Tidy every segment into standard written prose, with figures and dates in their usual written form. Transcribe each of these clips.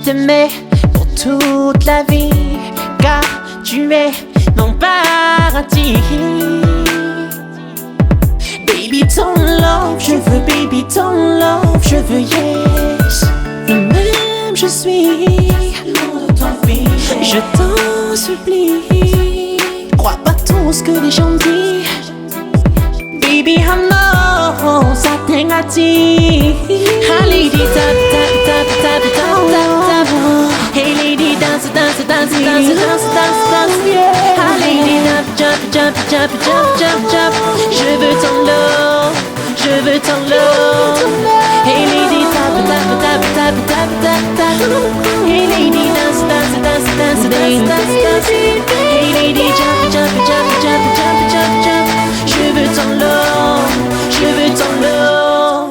t'aimer pour toute la vie, car tu es mon paradis. Baby, ton love, je veux, baby, ton love, je veux, yes. Même je suis loin de toi, baby. Je t'en supplie, crois pas tout ce que les gens disent. Baby, I know something I see. Hey lady, tap tap tap tap tap tap tap. Hey lady, dance dance dance dance dance dance dance. Hey lady, jump jump jump jump jump jump. Je veux ton love, je veux ton love. Hey lady, tap tap tap tap tap tap tap. Hey lady, dance dance dance dance dance dance dance. Hey lady, jump jump jump jump jump jump jump. Je veux ton love, je veux ton love.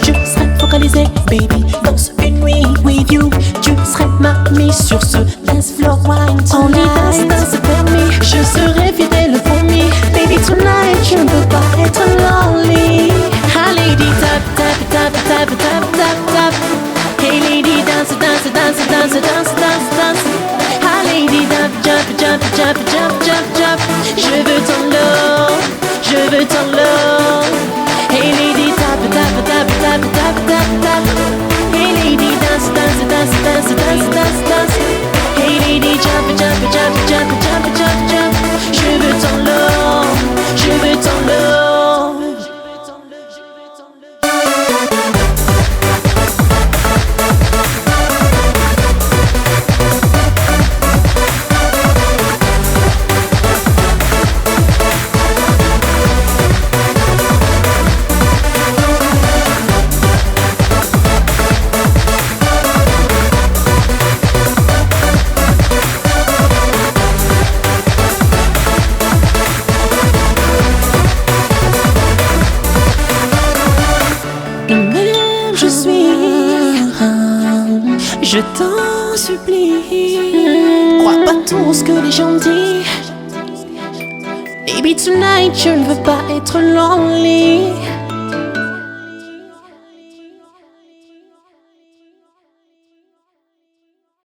Je serai focalisé, baby, dans une nuit with you. Tu serais ma mise sur ce dance floor wine tonight. Only dance, dance permis, je serai fidèle pour me. Baby, tonight, je ne peux pas être lonely. Hey lady, tap tap tap tap tap tap tap. Hey lady, dance dance dance dance dance dance dance. Hey lady, jump jump jump jump jump jump. Je veux ton love, je veux ton love. Hey lady, tap tap tap tap tap tap tap. Hey lady, dance dance dance dance dance dance dance. Hey lady, jump jump jump jump jump jump jump. Je veux ton love, je veux ton love. Même je suis, je t'en supplie, crois pas tout ce que les gens disent. Baby, tonight, je ne veux pas être lonely.